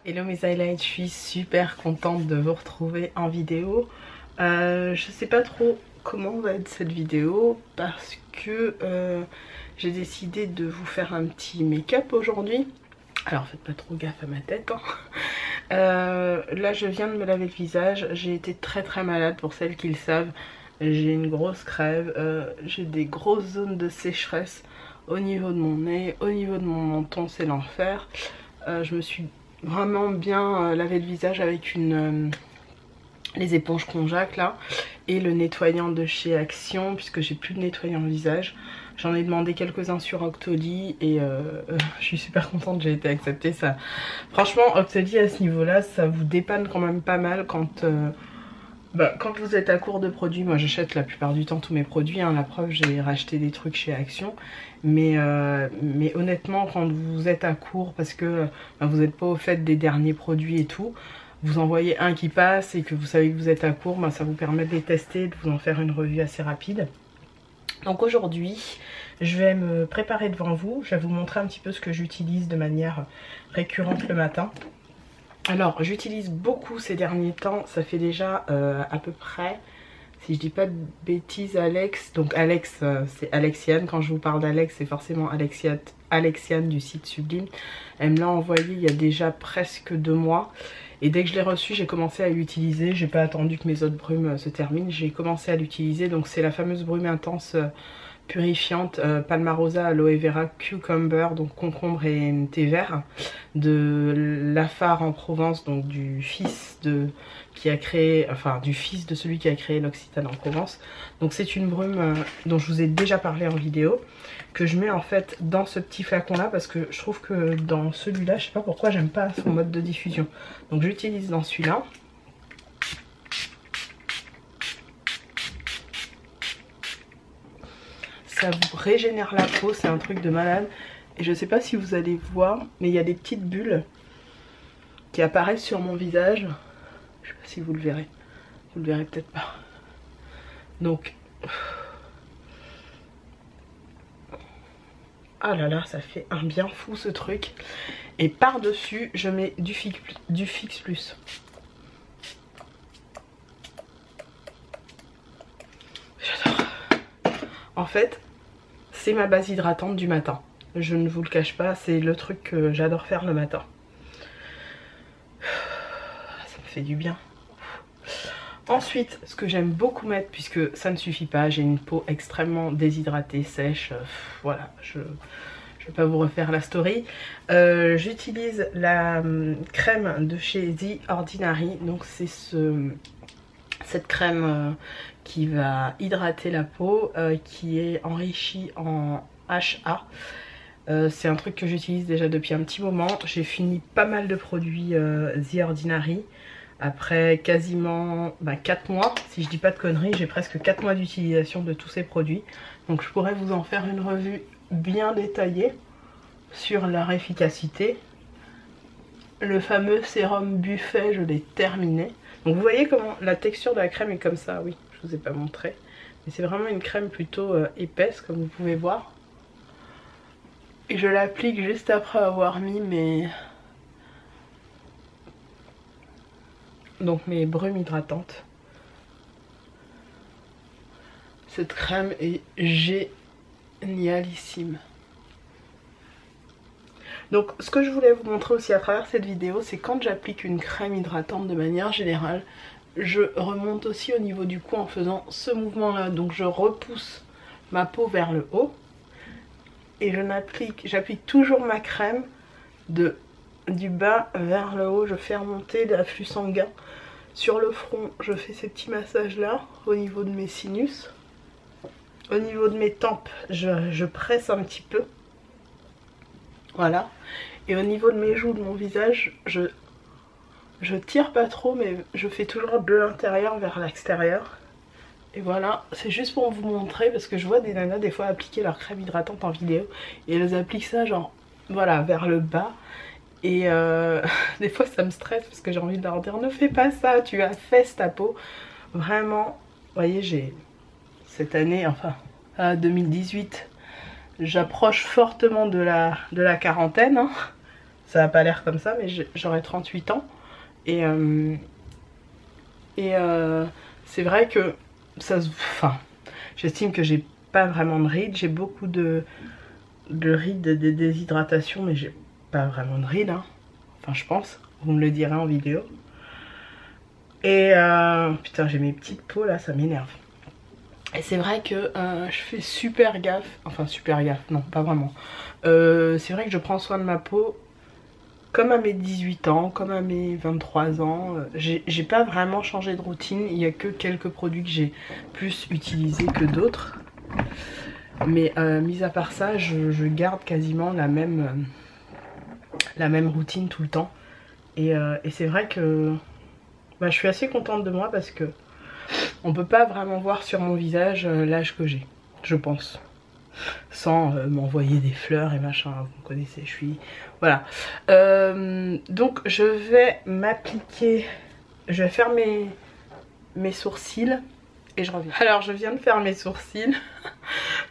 Hello mes highlights, je suis super contente de vous retrouver en vidéo. Je sais pas trop comment va être cette vidéo parce que j'ai décidé de vous faire un petit make-up aujourd'hui. Alors faites pas trop gaffe à ma tête, hein. Là je viens de me laver le visage, j'ai été très malade pour celles qui le savent. J'ai une grosse crève, j'ai des grosses zones de sécheresse au niveau de mon nez, au niveau de mon menton, c'est l'enfer. Je me suis vraiment bien lavé le visage avec les éponges Conjac là et le nettoyant de chez Action, puisque j'ai plus de nettoyant visage. J'en ai demandé quelques-uns sur Octoly et je suis super contente, j'ai été acceptée. Ça, franchement, Octoly à ce niveau là, ça vous dépanne quand même pas mal quand quand vous êtes à court de produits. Moi j'achète la plupart du temps tous mes produits, hein. La preuve, j'ai racheté des trucs chez Action. Mais honnêtement, quand vous êtes à court parce que vous n'êtes pas au fait des derniers produits et tout, vous en voyez un qui passe et que vous savez que vous êtes à court, ça vous permet de les tester, de vous en faire une revue assez rapide. Donc aujourd'hui, je vais me préparer devant vous. Je vais vous montrer un petit peu ce que j'utilise de manière récurrente le matin. Alors j'utilise beaucoup ces derniers temps, ça fait déjà à peu près, si je dis pas de bêtises, Alex. Donc Alex, c'est Alexiane. Quand je vous parle d'Alex, c'est forcément Alexiane du site Sublime. Elle me l'a envoyé il y a déjà presque 2 mois. Et dès que je l'ai reçu, j'ai commencé à l'utiliser. J'ai pas attendu que mes autres brumes se terminent. J'ai commencé à l'utiliser. Donc c'est la fameuse brume intense purifiante Palmarosa Aloe Vera Cucumber, donc concombre et thé vert, de Lafare en Provence, donc du fils de celui qui a créé l'Occitane en Provence. Donc c'est une brume dont je vous ai déjà parlé en vidéo, que je mets en fait dans ce petit flacon là parce que je trouve que dans celui-là, je sais pas pourquoi j'aime pas son mode de diffusion. Donc j'utilise dans celui-là. Ça vous régénère la peau, c'est un truc de malade. Et je sais pas si vous allez voir, mais il y a des petites bulles qui apparaissent sur mon visage. Je sais pas si vous le verrez. Vous le verrez peut-être pas. Donc, ah là là, ça fait un bien fou ce truc. Et par-dessus, je mets du Fix Plus. J'adore. En fait, c'est ma base hydratante du matin. Je ne vous le cache pas, c'est le truc que j'adore faire le matin. Ça me fait du bien. Ensuite, ce que j'aime beaucoup mettre, puisque ça ne suffit pas, j'ai une peau extrêmement déshydratée, sèche, voilà, je ne vais pas vous refaire la story. J'utilise la crème de chez The Ordinary, donc c'est cette crème qui va hydrater la peau, qui est enrichie en HA. C'est un truc que j'utilise déjà depuis un petit moment. J'ai fini pas mal de produits The Ordinary. Après quasiment 4 mois, si je dis pas de conneries, j'ai presque 4 mois d'utilisation de tous ces produits. Donc je pourrais vous en faire une revue bien détaillée sur leur efficacité. Le fameux sérum Buffet, je l'ai terminé. Donc vous voyez comment la texture de la crème est comme ça, oui, je vous ai pas montré. Mais c'est vraiment une crème plutôt épaisse, comme vous pouvez voir. Et je l'applique juste après avoir mis mes brumes hydratantes. Cette crème est génialissime. Donc ce que je voulais vous montrer aussi à travers cette vidéo, c'est quand j'applique une crème hydratante de manière générale, je remonte aussi au niveau du cou en faisant ce mouvement là. Donc je repousse ma peau vers le haut et j'applique toujours ma crème du bas vers le haut. Je fais remonter l'afflux sanguin sur le front. Je fais ces petits massages là au niveau de mes sinus. Au niveau de mes tempes, je presse un petit peu. Voilà. Et au niveau de mes joues, de mon visage, je tire pas trop, mais je fais toujours de l'intérieur vers l'extérieur. Et voilà, c'est juste pour vous montrer, parce que je vois des nanas des fois appliquer leur crème hydratante en vidéo, et elles appliquent ça genre, voilà, vers le bas. Et des fois ça me stresse, parce que j'ai envie de leur dire, ne fais pas ça, tu affaisses ta peau. Vraiment, vous voyez, j'ai cette année, enfin, 2018... J'approche fortement de la quarantaine, hein. Ça n'a pas l'air comme ça, mais j'aurai 38 ans. Et c'est vrai que ça se... Enfin, j'estime que j'ai pas vraiment de rides. J'ai beaucoup de rides de déshydratation, mais j'ai pas vraiment de rides. Hein. Enfin, je pense. Vous me le direz en vidéo. Et putain, j'ai mes petites peaux là, ça m'énerve. Et c'est vrai que je fais super gaffe. Enfin, super gaffe, non, pas vraiment. C'est vrai que je prends soin de ma peau comme à mes 18 ans, comme à mes 23 ans. J'ai pas vraiment changé de routine. Il y a que quelques produits que j'ai plus utilisés que d'autres. Mais mis à part ça, je garde quasiment la même routine tout le temps. Et c'est vrai que bah, je suis assez contente de moi parce que on peut pas vraiment voir sur mon visage l'âge que j'ai, je pense. Sans m'envoyer des fleurs et machin, vous connaissez, je suis... Voilà. Donc je vais m'appliquer, je vais faire mes sourcils et je reviens. Alors je viens de faire mes sourcils,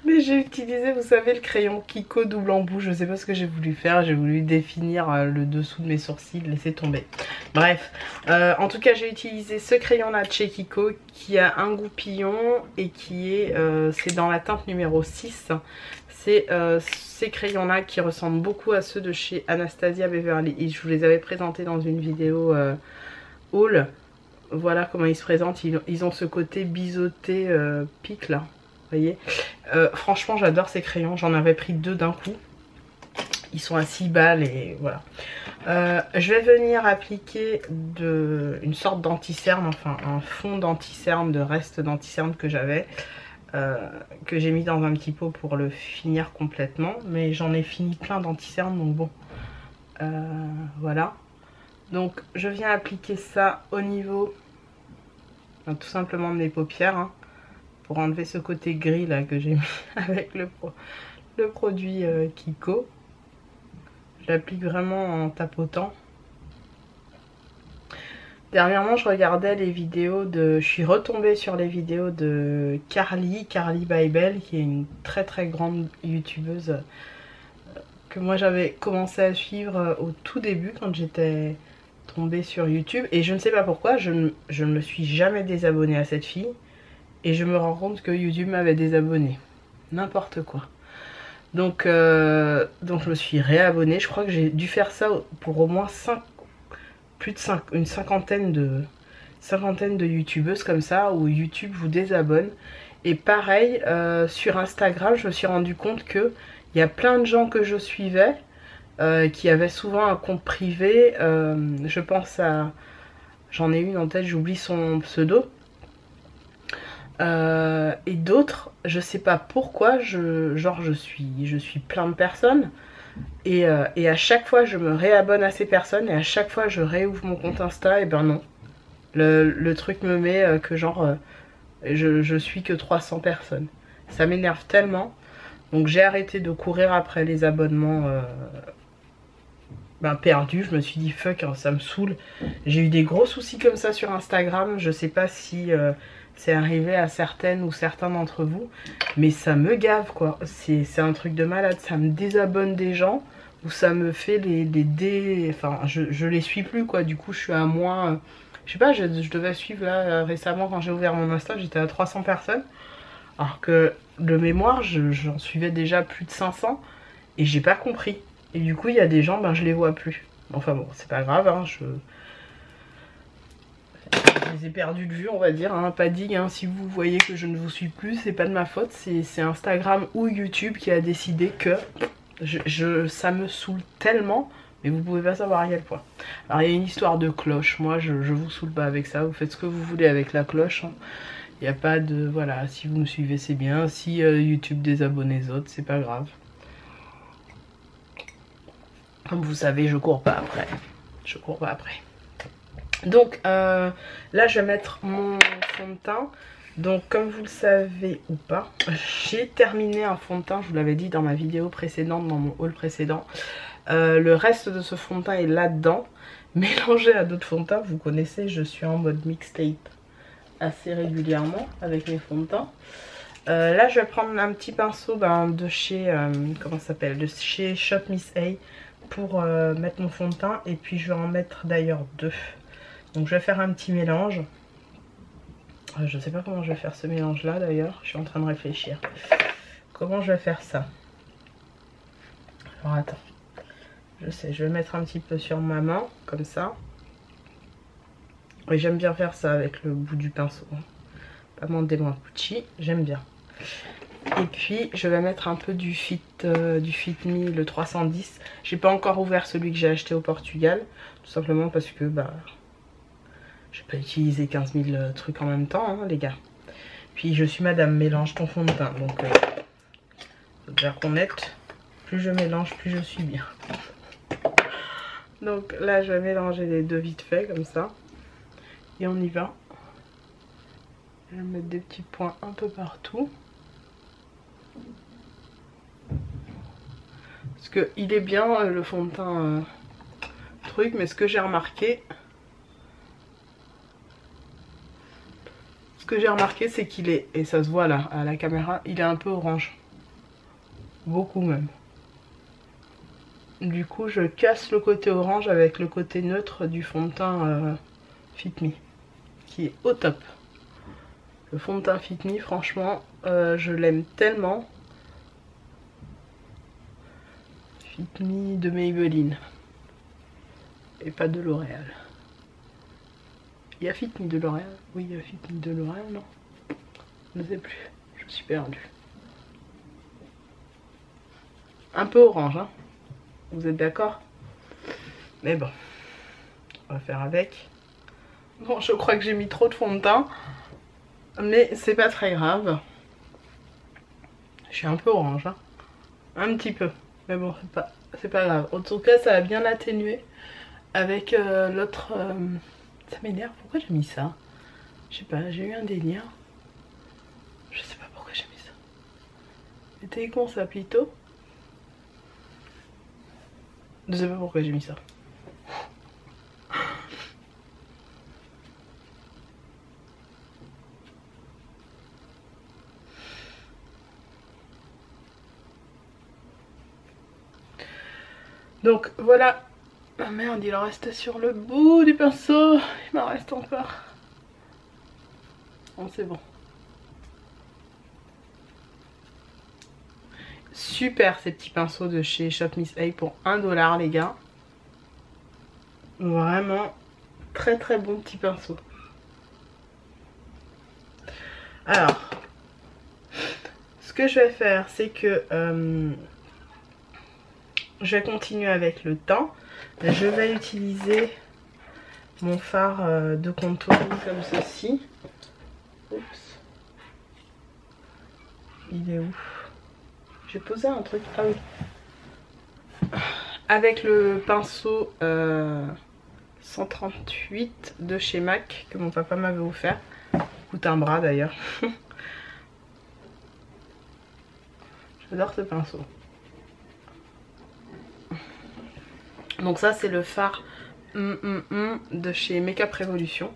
mais j'ai utilisé, vous savez, le crayon Kiko double embout. Je sais pas ce que j'ai voulu faire, j'ai voulu définir le dessous de mes sourcils, laisser tomber. Bref, en tout cas j'ai utilisé ce crayon là de chez Kiko qui a un goupillon et qui est, c'est dans la teinte numéro 6. C'est ces crayons là qui ressemblent beaucoup à ceux de chez Anastasia Beverly Hills. Je vous les avais présentés dans une vidéo haul. Voilà comment ils se présentent. Ils ont ce côté biseauté pique là. Vous voyez, franchement j'adore ces crayons. J'en avais pris 2 d'un coup. Ils sont à 6 balles et voilà. Je vais venir appliquer une sorte d'anti-cerne, enfin un fond d'anti-cerne, de reste d'anti-cerne que j'avais. Que j'ai mis dans un petit pot pour le finir complètement. Mais j'en ai fini plein d'anti-cerne, donc bon. Voilà. Donc je viens appliquer ça au niveau tout simplement de mes paupières. Hein, pour enlever ce côté gris là que j'ai mis avec le produit Kiko. J'applique vraiment en tapotant. Dernièrement je regardais les vidéos de... Je suis retombée sur les vidéos de Carly Bybel, qui est une très très grande youtubeuse que moi j'avais commencé à suivre au tout début quand j'étais tombée sur YouTube. Et je ne sais pas pourquoi, je ne me suis jamais désabonnée à cette fille. Et je me rends compte que YouTube m'avait désabonnée. N'importe quoi. Donc je me suis réabonnée. Je crois que j'ai dû faire ça pour au moins une cinquantaine de youtubeuses comme ça, où YouTube vous désabonne. Et pareil, sur Instagram, je me suis rendu compte que il y a plein de gens que je suivais qui avaient souvent un compte privé. Je pense à... J'en ai une en tête, j'oublie son pseudo. Et d'autres, je sais pas pourquoi, je suis plein de personnes. Et à chaque fois je me réabonne à ces personnes et à chaque fois je réouvre mon compte Insta, et ben non. Le truc me met que genre je suis que 300 personnes. Ça m'énerve tellement. Donc j'ai arrêté de courir après les abonnements perdus. Je me suis dit fuck, hein, ça me saoule. J'ai eu des gros soucis comme ça sur Instagram. Je sais pas si c'est arrivé à certaines ou certains d'entre vous, mais ça me gave quoi. C'est un truc de malade. Ça me désabonne des gens, ou ça me fait enfin je les suis plus quoi. Du coup je suis à moins, je sais pas, je devais suivre là récemment quand j'ai ouvert mon Insta, j'étais à 300 personnes, alors que de mémoire j'en suivais déjà plus de 500 et j'ai pas compris. Et du coup il y a des gens, je les vois plus. Enfin bon, c'est pas grave, hein, je les ai perdus de vue, on va dire, hein, pas digue, hein. Si vous voyez que je ne vous suis plus, c'est pas de ma faute, c'est Instagram ou YouTube qui a décidé que ça me saoule tellement, mais vous pouvez pas savoir à quel point. Alors il y a une histoire de cloche, moi je vous saoule pas avec ça, vous faites ce que vous voulez avec la cloche, hein. Il n'y a pas de... Voilà, si vous me suivez c'est bien, si YouTube désabonne les autres, c'est pas grave. Comme vous savez, je cours pas après. Je cours pas après. Donc là je vais mettre mon fond de teint. Donc comme vous le savez ou pas, j'ai terminé un fond de teint, je vous l'avais dit dans ma vidéo précédente, dans mon haul précédent. Le reste de ce fond de teint est là-dedans, mélangé à d'autres fonds de teint. Vous connaissez, je suis en mode mixtape assez régulièrement avec mes fonds de teint. Là je vais prendre un petit pinceau de chez, comment ça s'appelle, de chez Shop Miss A, pour mettre mon fond de teint. Et puis je vais en mettre d'ailleurs 2. Donc je vais faire un petit mélange. Je ne sais pas comment je vais faire ce mélange là d'ailleurs. Je suis en train de réfléchir. Comment je vais faire ça? Alors attends. Je sais, je vais mettre un petit peu sur ma main. Comme ça. Et j'aime bien faire ça avec le bout du pinceau. Pas Mandémoin Gucci. J'aime bien. Et puis je vais mettre un peu du Fit Me, le 310. J'ai pas encore ouvert celui que j'ai acheté au Portugal. Tout simplement parce que bah je vais pas utiliser 15 000 trucs en même temps, hein, les gars. Puis je suis madame mélange ton fond de teint. Donc faut bien reconnaître, plus je mélange, plus je suis bien. Donc là je vais mélanger les deux vite fait comme ça. Et on y va. Je vais mettre des petits points un peu partout. Parce que il est bien le fond de teint truc, mais ce que j'ai remarqué, c'est qu'il est, et ça se voit là à la caméra, il est un peu orange. Beaucoup même. Du coup je casse le côté orange avec le côté neutre du fond de teint Fit Me, qui est au top. Le fond de teint Fit Me, franchement, je l'aime tellement. Fit Me de Maybelline. Et pas de L'Oréal. Il y a Fit Me de L'Oréal? Oui, il y a Fit Me de L'Oréal, non? Je ne sais plus. Je suis perdue. Un peu orange, hein? Vous êtes d'accord? Mais bon. On va faire avec. Bon, je crois que j'ai mis trop de fond de teint. Mais c'est pas très grave. Je suis un peu orange, hein? Un petit peu. Mais bon, c'est pas grave. En tout cas, ça a bien atténué avec l'autre. Ça m'énerve. Pourquoi j'ai mis ça? Je sais pas, j'ai eu un délire. Je sais pas pourquoi j'ai mis ça. C'était con ça, plutôt. Je sais pas pourquoi j'ai mis ça. Donc voilà. Ah merde, il en reste sur le bout du pinceau. Il m'en reste encore. Bon, c'est bon. Super ces petits pinceaux de chez Shop Miss A pour 1 $, les gars. Vraiment très très bon petit pinceau. Alors, ce que je vais faire, c'est que je vais continuer avec le teint. Je vais utiliser mon fard de contour comme ceci. Oups. Il est où? J'ai posé un truc. Ah oui. Avec le pinceau 138 de chez MAC que mon papa m'avait offert. Coûte un bras d'ailleurs. J'adore ce pinceau. Donc ça c'est le fard de chez Makeup Revolution.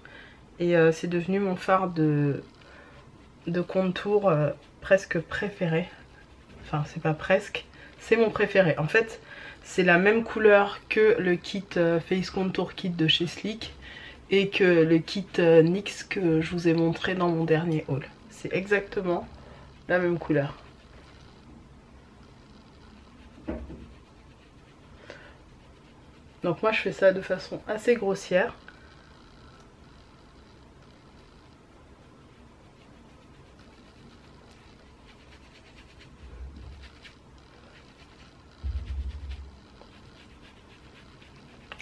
Et c'est devenu mon fard de contour presque préféré. Enfin c'est pas presque, c'est mon préféré. En fait c'est la même couleur que le kit Face Contour Kit de chez Sleek. Et que le kit NYX que je vous ai montré dans mon dernier haul. C'est exactement la même couleur. Donc moi je fais ça de façon assez grossière.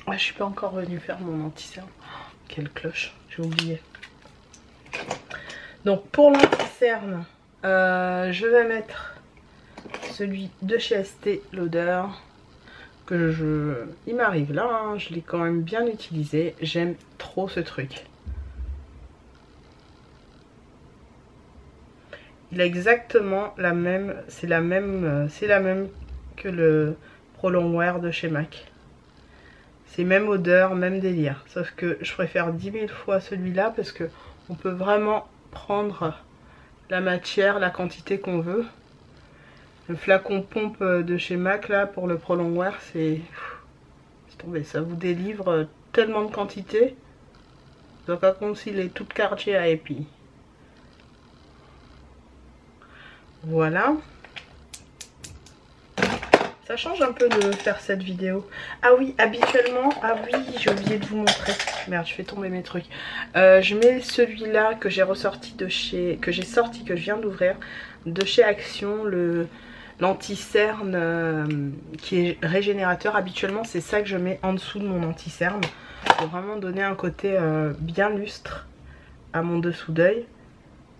Ah, je suis pas encore venue faire mon anti-cerne. Oh, quelle cloche, j'ai oublié. Donc pour l'anti-cerne, je vais mettre celui de chez ST Lauder. Il m'arrive là, hein, je l'ai quand même bien utilisé. J'aime trop ce truc. Il a exactement la même, c'est la même que le Pro Longwear de chez MAC. C'est même odeur, même délire. Sauf que je préfère 10 000 fois celui-là parce que on peut vraiment prendre la matière, la quantité qu'on veut. Le flacon pompe de chez MAC là pour le Pro Longwear, c'est Laisse tomber, ça vous délivre tellement de quantité. Donc à concilier toute quartier à épi. Voilà. Ça change un peu de faire cette vidéo. Ah oui, habituellement, ah oui, j'ai oublié de vous montrer. Merde, je fais tomber mes trucs. Je mets celui-là que j'ai ressorti de chez, que j'ai sorti, que je viens d'ouvrir, de chez Action, l'anti-cerne qui est régénérateur. Habituellement, c'est ça que je mets en dessous de mon anti-cerne pour vraiment donner un côté bien lustre à mon dessous d'œil.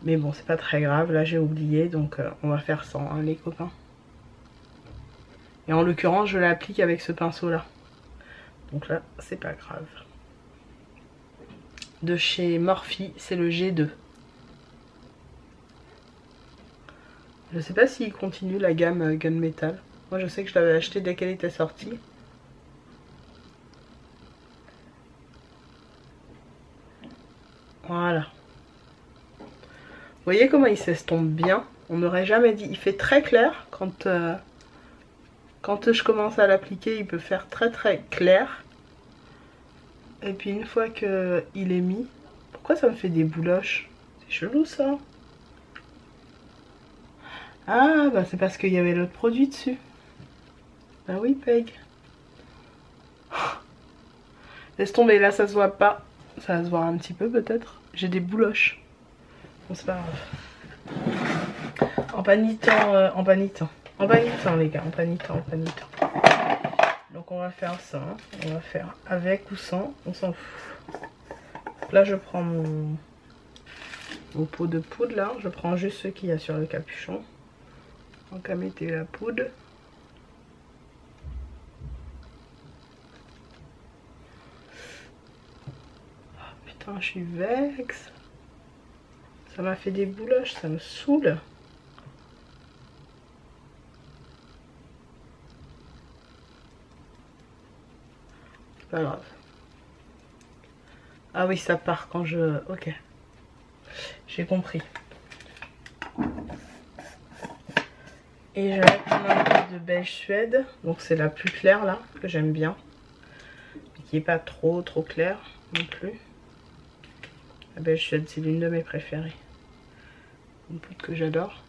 Mais bon, c'est pas très grave. Là, j'ai oublié, donc on va faire sans, hein, les copains. Et en l'occurrence, je l'applique avec ce pinceau-là. Donc là, c'est pas grave. De chez Morphe, c'est le G2. Je sais pas s'il continue la gamme Gunmetal. Moi, je sais que je l'avais acheté dès qu'elle était sortie. Voilà. Vous voyez comment il s'estompe bien? On n'aurait jamais dit. Il fait très clair quand je commence à l'appliquer, il peut faire très très clair. Et puis une fois qu'il est mis... Pourquoi ça me fait des bouloches? C'est chelou ça. Ah bah c'est parce qu'il y avait l'autre produit dessus. Bah oui Peg. Laisse tomber, là ça se voit pas. Ça va se voir un petit peu peut-être. J'ai des bouloches. Bon c'est pas grave. En panitant, les gars, en panitant. Donc on va faire ça, hein. On va faire avec ou sans, on s'en fout. Là je prends mon pot de poudre là, je prends juste ce qu'il y a sur le capuchon. Donc à mettre la poudre. Oh, putain, je suis vexe. Ça m'a fait des bouloches, ça me saoule. Pas grave. Ah oui, ça part quand je... Ok. J'ai compris. Et je vais prendre un peu de beige Suède. Donc c'est la plus claire là, que j'aime bien. Mais qui n'est pas trop claire non plus. La beige Suède, c'est l'une de mes préférées. Une poudre que j'adore.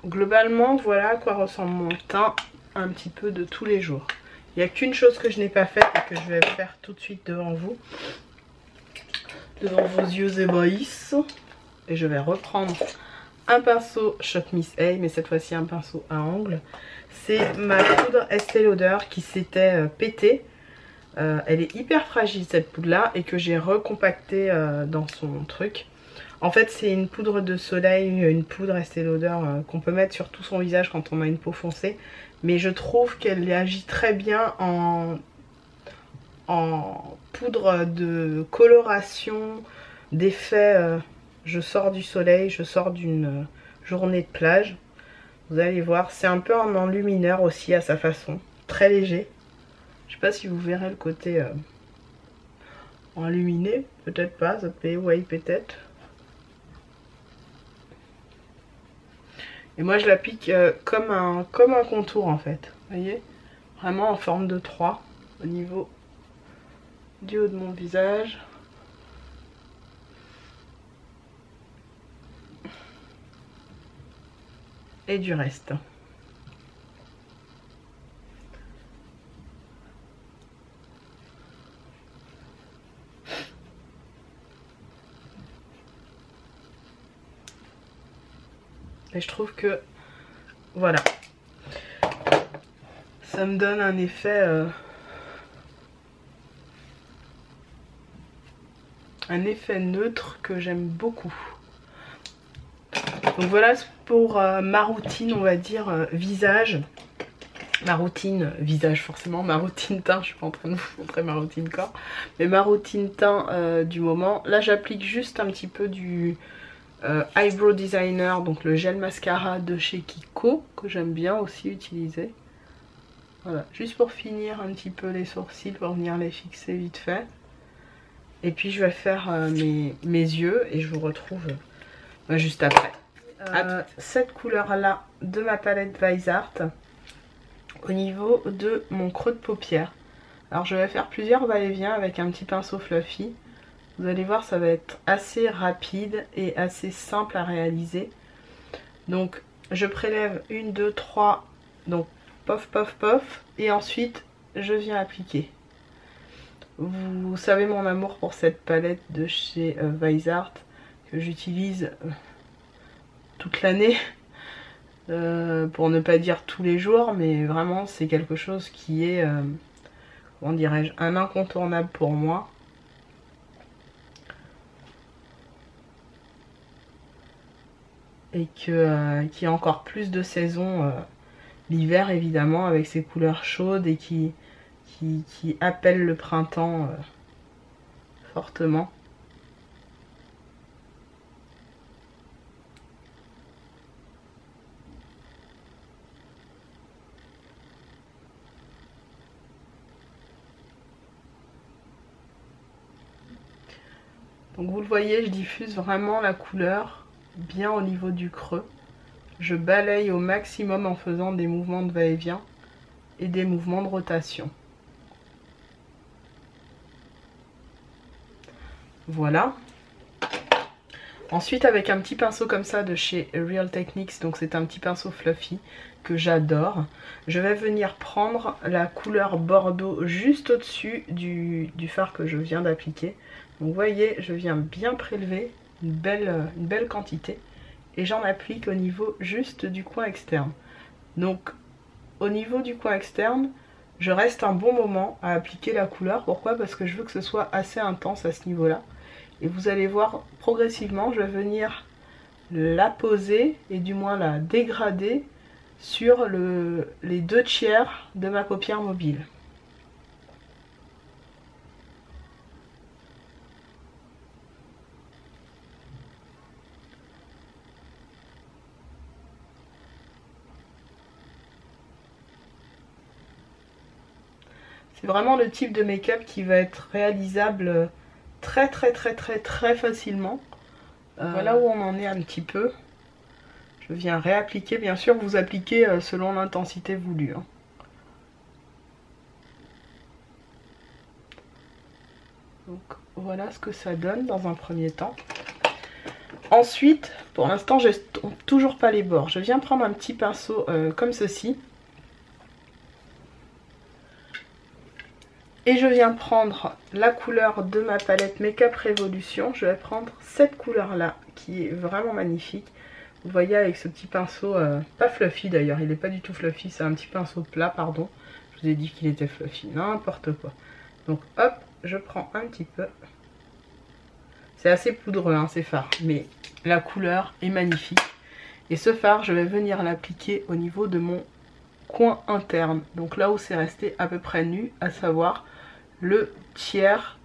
Globalement, voilà à quoi ressemble mon teint un petit peu de tous les jours. Il n'y a qu'une chose que je n'ai pas faite et que je vais faire tout de suite devant vous. Devant vos yeux ébahis. Et je vais reprendre un pinceau Shop Miss A, mais cette fois-ci un pinceau à ongles. C'est ma poudre Estée Lauder qui s'était pétée. Elle est hyper fragile cette poudre là et que j'ai recompactée dans son truc. En fait c'est une poudre de soleil, une poudre Estée Lauder qu'on peut mettre sur tout son visage quand on a une peau foncée. Mais je trouve qu'elle agit très bien en poudre de coloration, d'effet. Je sors du soleil, je sors d'une journée de plage. Vous allez voir, c'est un peu un enlumineur aussi à sa façon, très léger. Je sais pas si vous verrez le côté enluminé, peut-être pas, ça peut, ouais peut-être. Et moi je l'applique comme un contour en fait, vous voyez, vraiment en forme de 3 au niveau du haut de mon visage. Et du reste. Et je trouve que voilà, ça me donne un effet neutre que j'aime beaucoup. Donc voilà pour ma routine, on va dire visage. ma routine visage forcément, ma routine teint, je suis pas en train de vous montrer ma routine corps, mais ma routine teint du moment. Là j'applique juste un petit peu du Eyebrow Designer, donc le gel mascara de chez Kiko, que j'aime bien aussi utiliser. Voilà, juste pour finir un petit peu les sourcils, pour venir les fixer vite fait. Et puis je vais faire mes yeux et je vous retrouve juste après. Cette couleur là de ma palette Weissart au niveau de mon creux de paupière. Alors je vais faire plusieurs va-et-vient avec un petit pinceau fluffy. Vous allez voir, ça va être assez rapide et assez simple à réaliser. Donc je prélève 1, 2, 3, donc pof pof pof, et ensuite je viens appliquer. Vous savez mon amour pour cette palette de chez Weissart que j'utilise toute l'année, pour ne pas dire tous les jours, mais vraiment c'est quelque chose qui est, comment dirais-je, un incontournable pour moi. Et qui a encore plus de saison l'hiver évidemment, avec ses couleurs chaudes et qui appelle le printemps fortement. Donc vous le voyez, je diffuse vraiment la couleur bien au niveau du creux. Je balaye au maximum en faisant des mouvements de va-et-vient et des mouvements de rotation. Voilà. Ensuite, avec un petit pinceau comme ça de chez Real Techniques, donc c'est un petit pinceau fluffy que j'adore, je vais venir prendre la couleur bordeaux juste au-dessus du fard que je viens d'appliquer. Donc vous voyez, je viens bien prélever une belle quantité et j'en applique au niveau juste du coin externe. Donc au niveau du coin externe, je reste un bon moment à appliquer la couleur. Pourquoi? Parce que je veux que ce soit assez intense à ce niveau-là. Et vous allez voir progressivement, je vais venir la poser et du moins la dégrader sur les 2/3 de ma paupière mobile. C'est vraiment le type de make-up qui va être réalisable très facilement. Voilà où on en est un petit peu. Je viens réappliquer, bien sûr vous appliquez selon l'intensité voulue. Hein. Donc voilà ce que ça donne dans un premier temps. Ensuite, pour l'instant je n'estompe toujours pas les bords. Je viens prendre un petit pinceau comme ceci. Et je viens prendre la couleur de ma palette Make-up Révolution. Je vais prendre cette couleur là qui est vraiment magnifique. Vous voyez avec ce petit pinceau, pas fluffy d'ailleurs, il n'est pas du tout fluffy, c'est un petit pinceau plat, pardon. Je vous ai dit qu'il était fluffy, n'importe quoi. Donc hop, je prends un petit peu. C'est assez poudreux hein, ces fards, mais la couleur est magnifique. Et ce fard, je vais venir l'appliquer au niveau de mon coin interne. Donc là où c'est resté à peu près nu, à savoir le tiers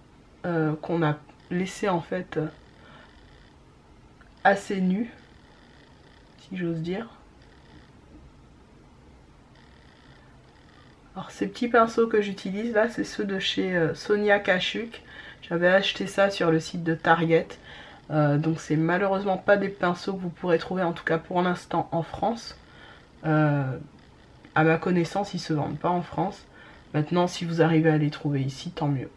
qu'on a laissé en fait assez nu, si j'ose dire. Alors ces petits pinceaux que j'utilise là, c'est ceux de chez Sonia Kashuk. J'avais acheté ça sur le site de Target. Donc c'est malheureusement pas des pinceaux que vous pourrez trouver, en tout cas pour l'instant en France. À ma connaissance, ils se vendent pas en France. Maintenant, si vous arrivez à les trouver ici, tant mieux.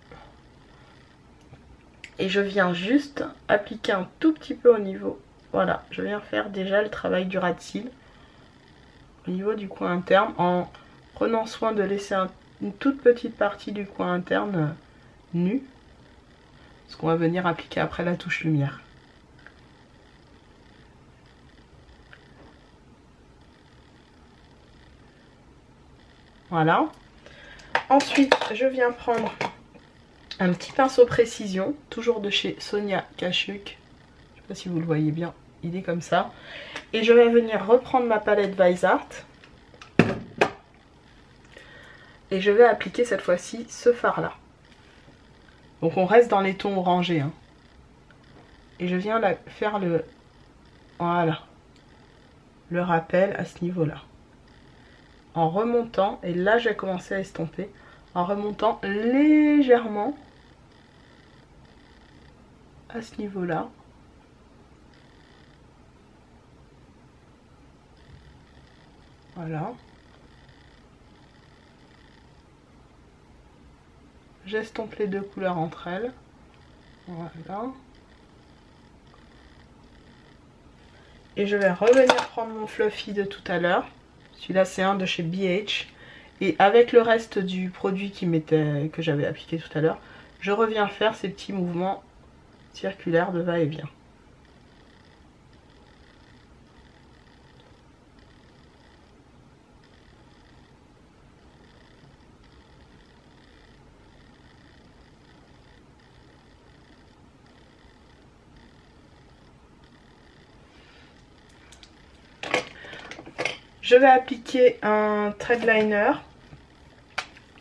Et je viens juste appliquer un tout petit peu au niveau. Voilà, je viens faire déjà le travail du ras de cils au niveau du coin interne, en prenant soin de laisser une toute petite partie du coin interne nu. Ce qu'on va venir appliquer après la touche lumière. Voilà. Ensuite, je viens prendre un petit pinceau précision, toujours de chez Sonia Kashuk. Je ne sais pas si vous le voyez bien, il est comme ça. Et je vais venir reprendre ma palette Weissart. Et je vais appliquer cette fois-ci ce fard là. Donc on reste dans les tons orangés. Hein. Et je viens faire le... Voilà. Le rappel à ce niveau-là. En remontant, et là j'ai commencé à estomper, en remontant légèrement à ce niveau-là. Voilà. J'estompe les deux couleurs entre elles. Voilà. Et je vais revenir prendre mon fluffy de tout à l'heure. Celui-là c'est un de chez BH. Et avec le reste du produit que j'avais appliqué tout à l'heure, je reviens faire ces petits mouvements circulaires de va-et-vient. Je vais appliquer un thread liner.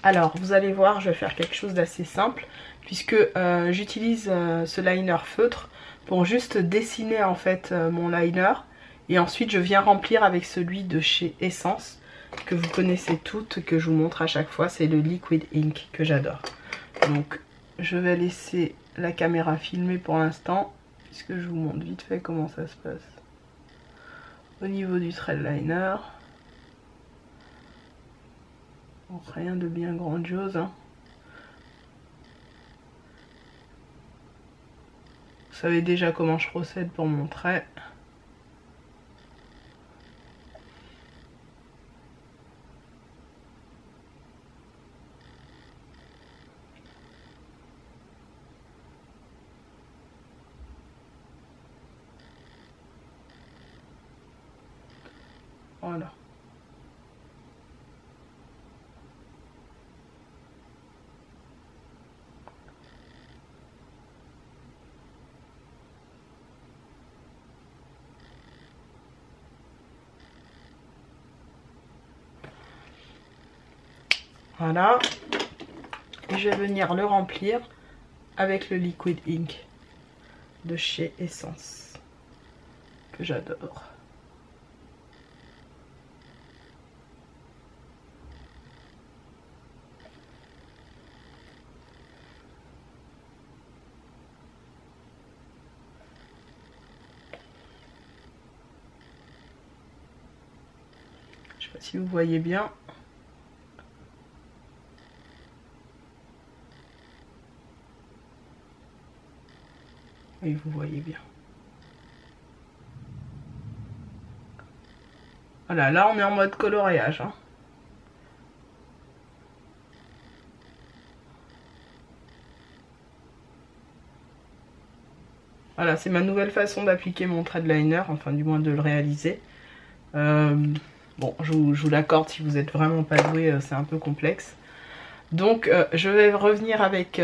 Alors, vous allez voir, je vais faire quelque chose d'assez simple puisque j'utilise ce liner feutre pour juste dessiner en fait mon liner. Et ensuite, je viens remplir avec celui de chez Essence que vous connaissez toutes, que je vous montre à chaque fois. C'est le Liquid Ink que j'adore. Donc, je vais laisser la caméra filmer pour l'instant puisque je vous montre vite fait comment ça se passe. Au niveau du thread liner, bon, rien de bien grandiose. Hein. Vous savez déjà comment je procède pour mon trait. Voilà. Voilà. Et je vais venir le remplir avec le Liquid Ink de chez Essence que j'adore. Je sais pas si vous voyez bien. Et vous voyez bien. Voilà, là on est en mode coloriage. Hein. Voilà, c'est ma nouvelle façon d'appliquer mon thread liner, enfin du moins de le réaliser. Bon, je vous l'accorde, si vous êtes vraiment pas doué, c'est un peu complexe. Donc je vais revenir avec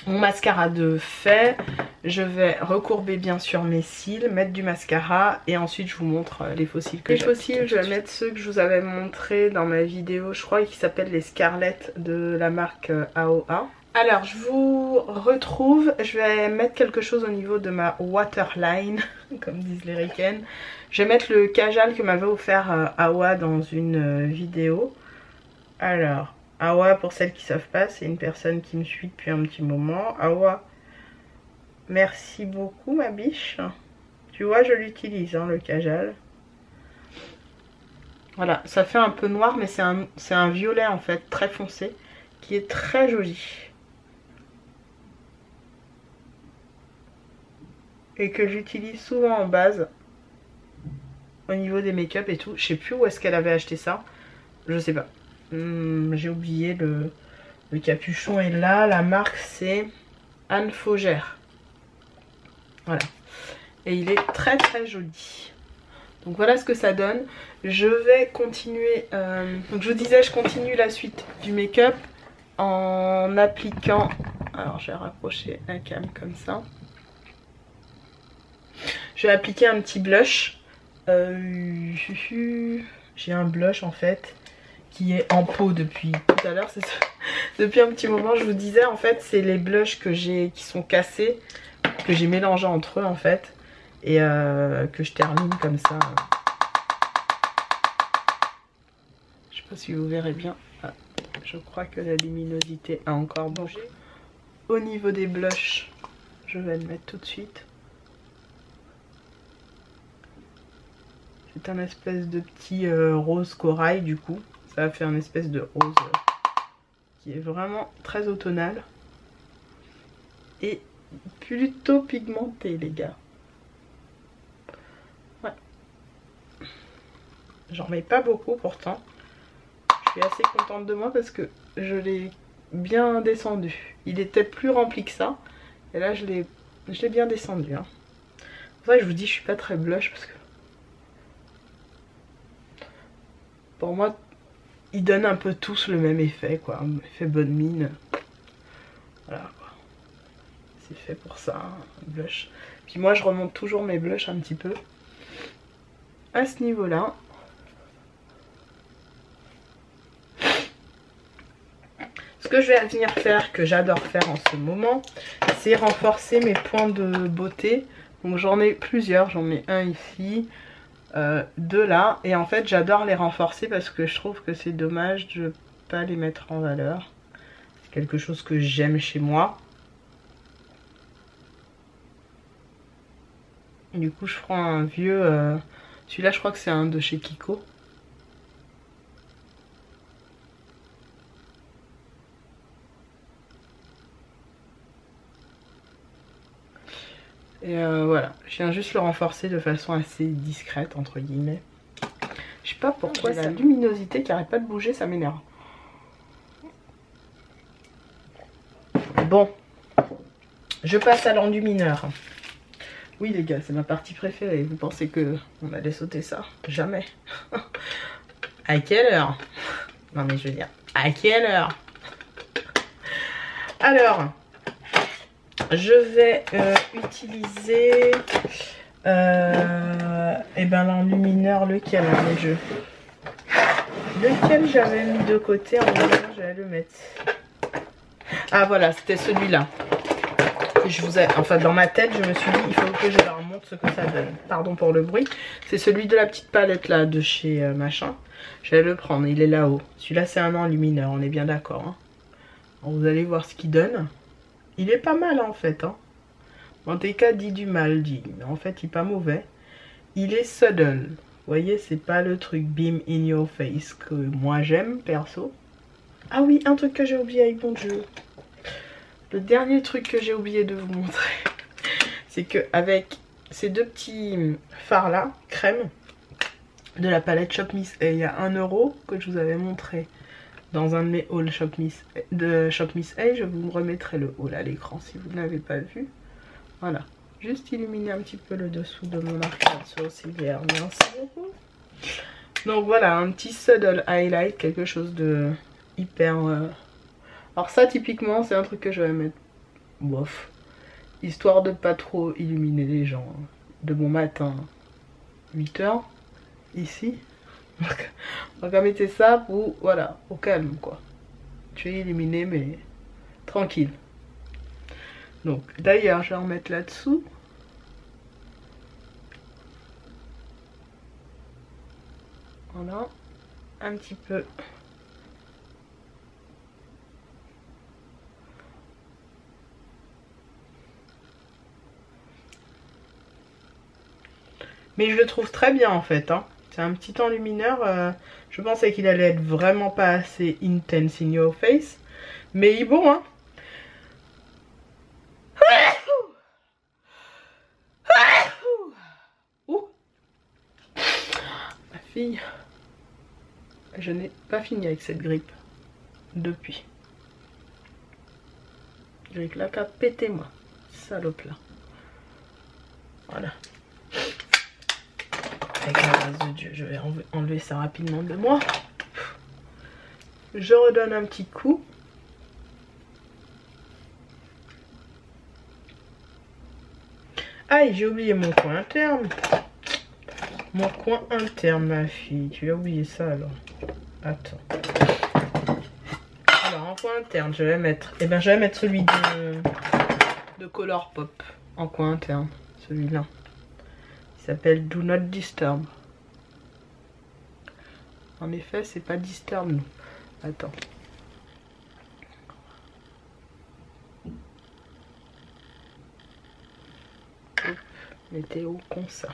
mon mascara de fait. Je vais recourber bien sûr mes cils, mettre du mascara et ensuite je vous montre les faux cils que j'ai. Les faux cils, je vais mettre ceux que je vous avais montré dans ma vidéo, je crois, qui s'appellent les Scarlett de la marque AOA. Alors je vous retrouve, je vais mettre quelque chose au niveau de ma waterline, comme disent les ricaines. Je vais mettre le kajal que m'avait offert Awa dans une vidéo. Alors, Awa, pour celles qui ne savent pas, c'est une personne qui me suit depuis un petit moment. Awa, merci beaucoup ma biche. Tu vois, je l'utilise, hein, le kajal. Voilà, ça fait un peu noir, mais c'est un violet en fait, très foncé, qui est très joli. Et que j'utilise souvent en base au niveau des make-up et tout. Je sais plus où est-ce qu'elle avait acheté ça. Je sais pas. J'ai oublié le capuchon est là. La marque c'est Anne Faugère. Voilà. Et il est très très joli. Donc voilà ce que ça donne. Je vais continuer. Donc je vous disais, je continue la suite du make-up en appliquant. Alors je vais rapprocher la cam comme ça. Je vais appliquer un petit blush. J'ai un blush en fait qui est en pot depuis tout à l'heure. Depuis un petit moment, je vous disais, en fait, c'est les blushs que j'ai qui sont cassés, que j'ai mélangés entre eux en fait, et que je termine comme ça. Je sais pas si vous verrez bien. Ah, je crois que la luminosité a encore bougé. Au niveau des blushs, je vais le mettre tout de suite. C'est un espèce de petit rose corail du coup. Ça va faire une espèce de rose qui est vraiment très automnal. Et plutôt pigmenté les gars. Ouais. J'en mets pas beaucoup pourtant. Je suis assez contente de moi parce que je l'ai bien descendu. Il était plus rempli que ça. Et là je l'ai bien descendu. Hein. C'est pour ça que je vous dis je suis pas très blush parce que pour moi ils donnent un peu tous le même effet quoi. Effet bonne mine. Voilà quoi. C'est fait pour ça, hein, blush. Puis moi je remonte toujours mes blushs un petit peu. À ce niveau là. Ce que je vais venir faire, que j'adore faire en ce moment, c'est renforcer mes points de beauté. Donc j'en ai plusieurs, j'en ai un ici, deux là. Et en fait j'adore les renforcer parce que je trouve que c'est dommage de ne pas les mettre en valeur. C'est quelque chose que j'aime chez moi. Et du coup je prends un vieux, celui-là je crois que c'est un de chez Kiko. Et voilà, je viens juste le renforcer de façon assez discrète, entre guillemets. Je sais pas pourquoi la luminosité qui arrête pas de bouger, ça m'énerve. Bon, je passe à l'enlumineur. Oui les gars, c'est ma partie préférée. Vous pensez que on allait sauter ça? Jamais. À quelle heure? Non mais je veux dire, à quelle heure? Alors... je vais utiliser l'enlumineur, lequel dans les jeux? Lequel j'avais mis de côté en disant j'allais le mettre. Ah voilà, c'était celui-là. Je vous ai, enfin dans ma tête, je me suis dit il faut que je leur montre ce que ça donne. Pardon pour le bruit. C'est celui de la petite palette là de chez machin. Je vais le prendre, il est là-haut. Celui-là c'est un enlumineur, on est bien d'accord. Hein. Vous allez voir ce qu'il donne. Il est pas mal en fait. Hein. En tout cas, dit du mal, dit. Mais en fait, il est pas mauvais. Il est sudden. Vous voyez, c'est pas le truc beam in your face que moi j'aime, perso. Ah oui, un truc que j'ai oublié avec mon jeu. Le dernier truc que j'ai oublié de vous montrer, c'est que avec ces deux petits fards là, crème, de la palette Shop Miss A, il y a 1 € que je vous avais montré dans un de mes hauls Shop Miss A, je vous remettrai le haul à l'écran si vous ne l'avez pas vu. Voilà, juste illuminer un petit peu le dessous de mon arcade sourcilière, merci beaucoup. Donc voilà, un petit subtle highlight, quelque chose de hyper... Alors ça typiquement c'est un truc que je vais mettre, bof, histoire de pas trop illuminer les gens, hein. De bon matin, 8 h, ici. Donc on va mettre ça pour, voilà, au calme quoi. Tu es illuminé mais tranquille. Donc d'ailleurs je vais en mettre là-dessous. Voilà, un petit peu. Mais je le trouve très bien en fait, hein. C'est un petit enlumineur, je pensais qu'il allait être vraiment pas assez intense in your face. Mais il est bon, hein. Ma fille, je n'ai pas fini avec cette grippe depuis. Grippe là qu'a pété moi, salope là. Voilà. Avec la grâce de Dieu, je vais enlever ça rapidement de moi. Je redonne un petit coup. Aïe, j'ai oublié mon coin interne. Mon coin interne, ma fille. Tu as oublié ça alors. Attends. Alors en coin interne, je vais mettre. Eh ben je vais mettre celui de Colourpop en coin interne. Celui-là. Il s'appelle Do Not Disturb. En effet, c'est pas Disturb nous. Attends. Hop, météo comme ça.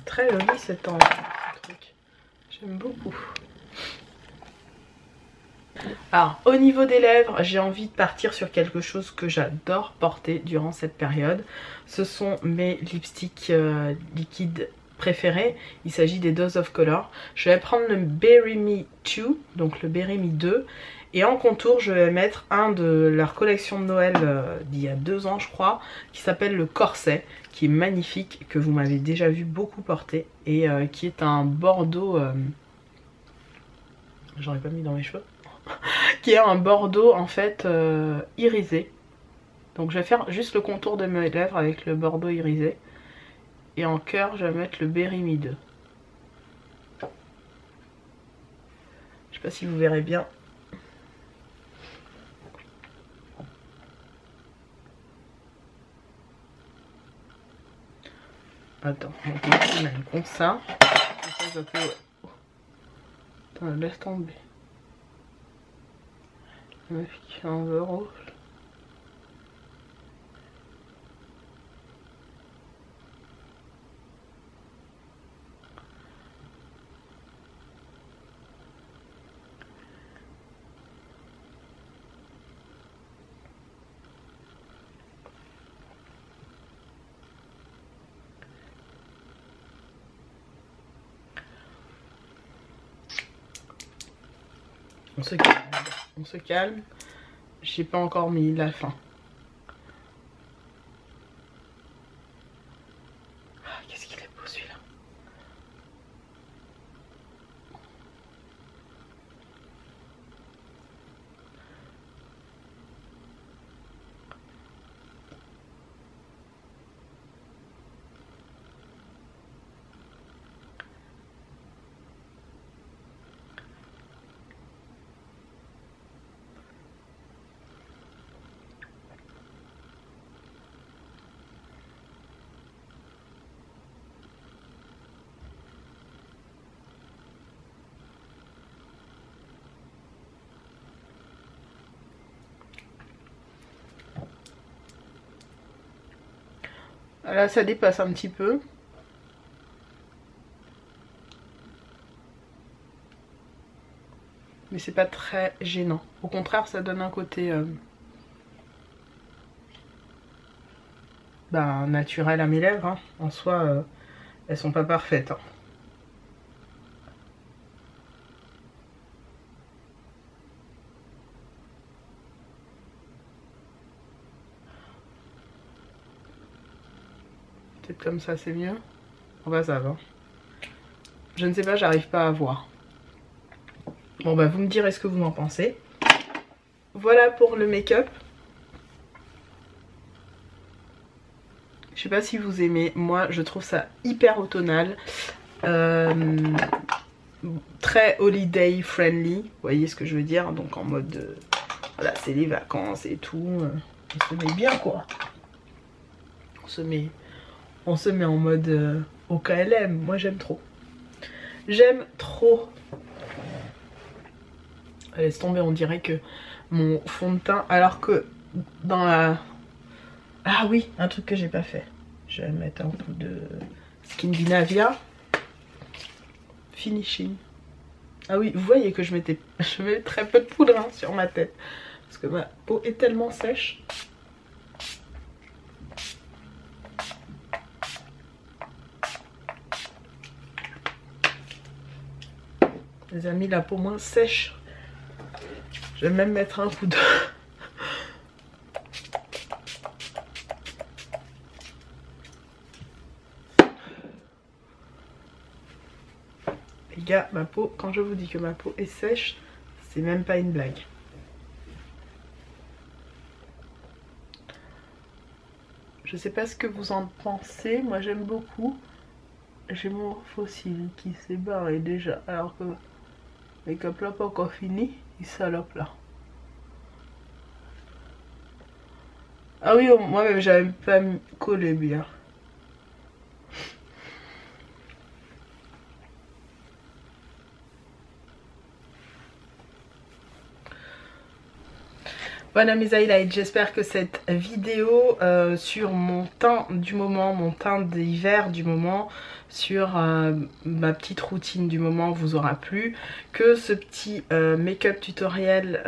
Très joli ce truc. J'aime beaucoup. Alors au niveau des lèvres, j'ai envie de partir sur quelque chose que j'adore porter durant cette période. Ce sont mes lipsticks liquides préférés. Il s'agit des Dose of Color. Je vais prendre le Berry Me 2, donc le Berry Me 2. Et en contour, je vais mettre un de leur collection de Noël d'il y a 2 ans, je crois, qui s'appelle le Corset, qui est magnifique, que vous m'avez déjà vu beaucoup porter, et qui est un bordeaux... J'aurais pas mis dans mes cheveux. Qui est un bordeaux, en fait, irisé. Donc je vais faire juste le contour de mes lèvres avec le bordeaux irisé. Et en cœur, je vais mettre le Berry Me 2. Je sais pas si vous verrez bien. Attends, on va mettre comme ça. Ça peut... Attends, laisse tomber. La meuf qui fait un vœu rouge. On se calme, on se calme. J'ai pas encore mis la fin. Ah, qu'est-ce qu'il est beau celui-là. Là, ça dépasse un petit peu. Mais c'est pas très gênant. Au contraire, ça donne un côté naturel à mes lèvres. Hein. En soi, elles sont pas parfaites. Hein. Peut-être comme ça, c'est mieux. On va ça va. Je ne sais pas, j'arrive pas à voir. Bon bah vous me direz ce que vous en pensez. Voilà pour le make-up. Je sais pas si vous aimez, moi je trouve ça hyper automnal. Très holiday friendly, vous voyez ce que je veux dire. Donc en mode, voilà, c'est les vacances et tout. On se met bien quoi. On se met en mode au KLM, moi j'aime trop. J'aime trop. Laisse tomber, on dirait que mon fond de teint, alors que dans la... Ah oui, un truc que j'ai pas fait. Je vais mettre un coup de Skindinavia Finishing. Ah oui, vous voyez que je mets très peu de poudre hein, sur ma tête. Parce que ma peau est tellement sèche. Les amis, la peau moins sèche. Je vais même mettre un coup de... Les gars, ma peau, quand je vous dis que ma peau est sèche, c'est même pas une blague. Je sais pas ce que vous en pensez, moi j'aime beaucoup. J'ai mon fossile qui s'est barré déjà, alors que le make-up là pas encore fini, il salope là. Ah oui, moi-même j'avais pas collé bien. Voilà mes highlights, j'espère que cette vidéo sur mon teint du moment, mon teint d'hiver du moment, sur ma petite routine du moment vous aura plu, que ce petit make-up tutoriel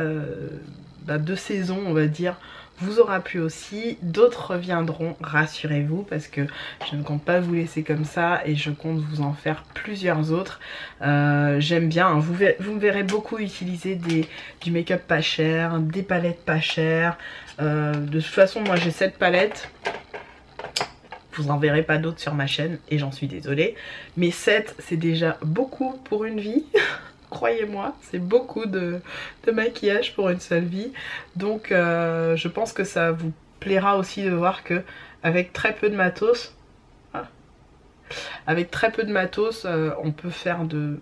de saison on va dire vous aura plu aussi. D'autres reviendront, rassurez-vous, parce que je ne compte pas vous laisser comme ça et je compte vous en faire plusieurs autres. J'aime bien, hein. Vous me verrez beaucoup utiliser du make-up pas cher, des palettes pas chères. De toute façon, moi j'ai cette palette. Vous en verrez pas d'autres sur ma chaîne et j'en suis désolée. Mais 7, c'est déjà beaucoup pour une vie. Croyez-moi, c'est beaucoup de maquillage pour une seule vie. Donc je pense que ça vous plaira aussi de voir que avec très peu de matos, on peut faire de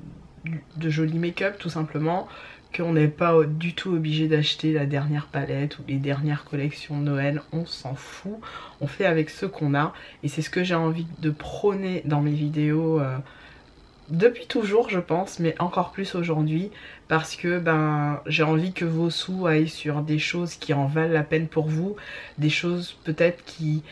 jolis make-up tout simplement, qu'on n'est pas du tout obligé d'acheter la dernière palette ou les dernières collections de Noël, on s'en fout, on fait avec ce qu'on a et c'est ce que j'ai envie de prôner dans mes vidéos depuis toujours je pense, mais encore plus aujourd'hui, parce que j'ai envie que vos sous aillent sur des choses qui en valent la peine pour vous, des choses peut-être qui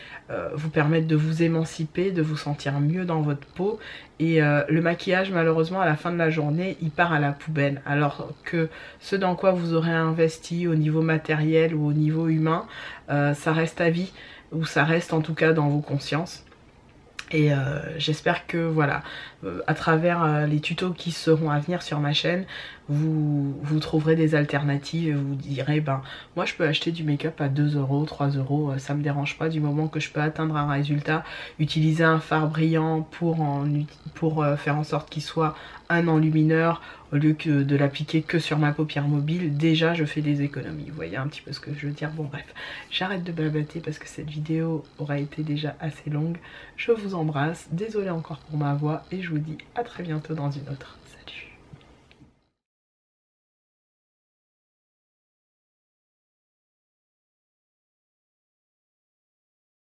vous permettent de vous émanciper, de vous sentir mieux dans votre peau. Et le maquillage malheureusement à la fin de la journée il part à la poubelle, alors que ce dans quoi vous aurez investi au niveau matériel ou au niveau humain, ça reste à vie, ou ça reste en tout cas dans vos consciences. Et j'espère que voilà, à travers les tutos qui seront à venir sur ma chaîne, vous trouverez des alternatives et vous direz moi je peux acheter du make-up à 2 €, 3 €, ça me dérange pas du moment que je peux atteindre un résultat, utiliser un fard brillant pour faire en sorte qu'il soit un enlumineur au lieu que de l'appliquer que sur ma paupière mobile. Déjà je fais des économies, vous voyez un petit peu ce que je veux dire. Bon bref, j'arrête de blablater parce que cette vidéo aura été déjà assez longue. Je vous embrasse, désolée encore pour ma voix et je vous dis à très bientôt dans une autre. Salut!